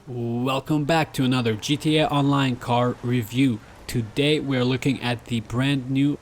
Welcome back to another GTA Online car review. Today we are looking at the brand new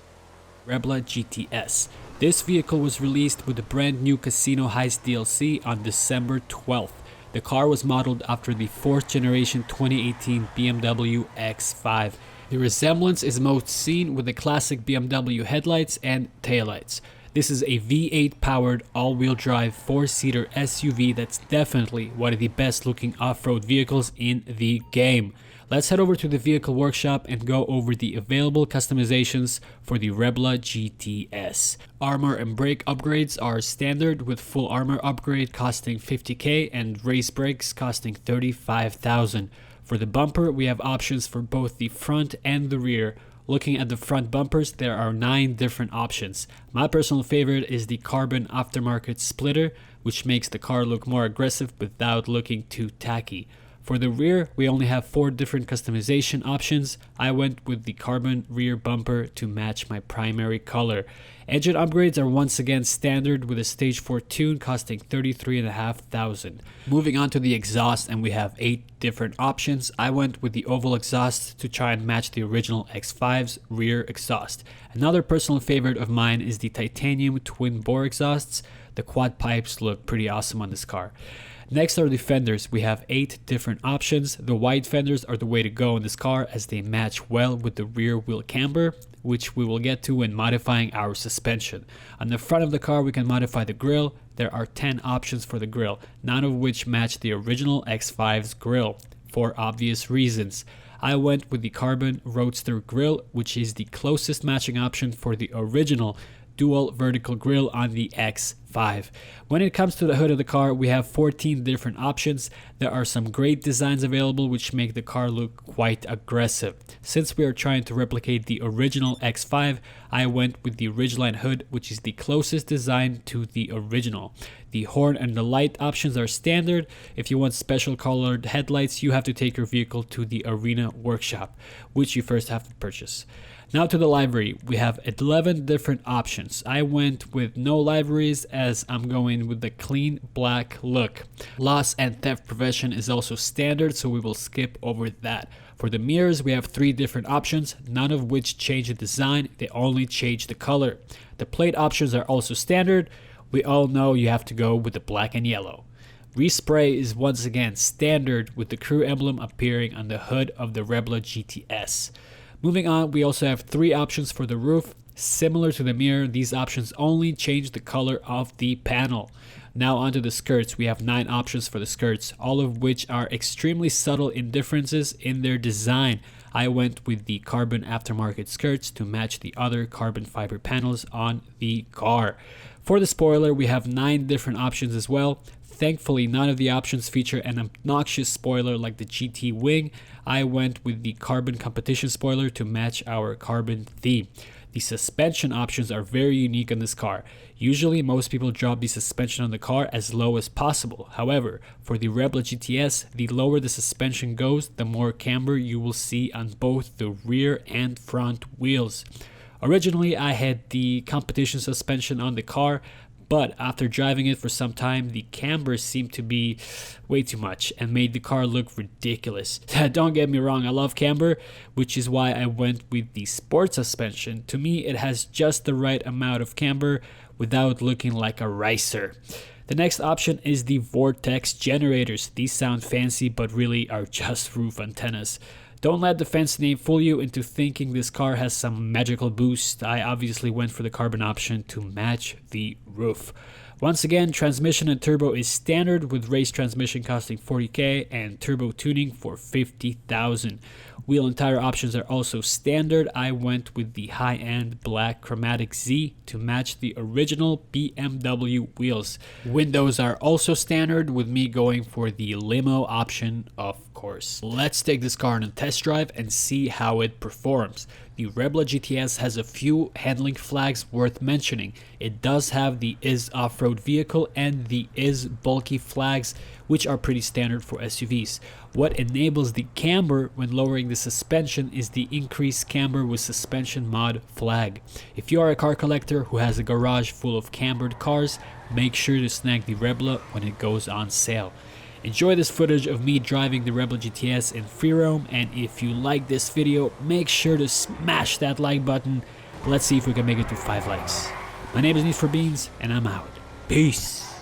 Rebla GTS. This vehicle was released with the brand new Casino Heist DLC on December 12th. The car was modeled after the 4th generation 2018 BMW X5. The resemblance is most seen with the classic BMW headlights and taillights. This is a V8 powered all-wheel drive 4-seater SUV that's definitely one of the best looking off-road vehicles in the game. Let's head over to the vehicle workshop and go over the available customizations for the Rebla GTS. Armor and brake upgrades are standard, with full armor upgrade costing 50k and race brakes costing 35,000. For the bumper, we have options for both the front and the rear. Looking at the front bumpers, there are 9 different options. My personal favorite is the carbon aftermarket splitter, which makes the car look more aggressive without looking too tacky. For the rear, we only have 4 different customization options. I went with the carbon rear bumper to match my primary color. Engine upgrades are once again standard, with a stage 4 tune costing 33,500. Moving on to the exhaust, and we have 8 different options. I went with the oval exhaust to try and match the original X5's rear exhaust. Another personal favorite of mine is the titanium twin bore exhausts. The quad pipes look pretty awesome on this car. Next are the fenders. We have 8 different options. The wide fenders are the way to go in this car, as they match well with the rear wheel camber, which we will get to when modifying our suspension. On the front of the car, we can modify the grille. There are 10 options for the grille, none of which match the original X5's grille, for obvious reasons. I went with the carbon roadster grille, which is the closest matching option for the original dual vertical grille on the X5. When it comes to the hood of the car, we have 14 different options. There are some great designs available which make the car look quite aggressive. Since we are trying to replicate the original X5, I went with the Ridgeline hood, which is the closest design to the original. The horn and the light options are standard. If you want special colored headlights, you have to take your vehicle to the Arena workshop, which you first have to purchase. Now to the livery, we have 11 different options. I went with no liveries, as I'm going with the clean black look. Loss and theft prevention is also standard, so we will skip over that. For the mirrors, we have 3 different options, none of which change the design, they only change the color. The plate options are also standard. We all know you have to go with the black and yellow. Respray is once again standard, with the crew emblem appearing on the hood of the Rebla GTS. Moving on, we also have 3 options for the roof. Similar to the mirror, these options only change the color of the panel. Now onto the skirts. We have 9 options for the skirts, all of which are extremely subtle in differences in their design. I went with the carbon aftermarket skirts to match the other carbon fiber panels on the car. For the spoiler, we have 9 different options as well. Thankfully, none of the options feature an obnoxious spoiler like the GT Wing. I went with the carbon competition spoiler to match our carbon theme. The suspension options are very unique on this car. Usually, most people drop the suspension on the car as low as possible. However, for the Rebla GTS, the lower the suspension goes, the more camber you will see on both the rear and front wheels. Originally, I had the competition suspension on the car, but after driving it for some time, the camber seemed to be way too much and made the car look ridiculous. Don't get me wrong, I love camber, which is why I went with the sport suspension. To me, it has just the right amount of camber without looking like a racer. The next option is the vortex generators. These sound fancy, but really are just roof antennas. Don't let the fancy name fool you into thinking this car has some magical boost. I obviously went for the carbon option to match the roof. Once again, transmission and turbo is standard, with race transmission costing 40k and turbo tuning for 50,000. Wheel and tire options are also standard. I went with the high-end black chromatic Z to match the original BMW wheels. Windows are also standard, with me going for the limo option, of course. Let's take this car on a test drive and see how it performs. The Rebla GTS has a few handling flags worth mentioning. It does have the is off-road vehicle and the is bulky flags, which are pretty standard for SUVs. What enables the camber when lowering the suspension is the increased camber with suspension mod flag. If you are a car collector who has a garage full of cambered cars, make sure to snag the Rebla when it goes on sale. Enjoy this footage of me driving the Rebla GTS in free roam, and if you like this video, make sure to smash that like button. Let's see if we can make it to 5 likes. My name is Need for Beans, and I'm out. Peace.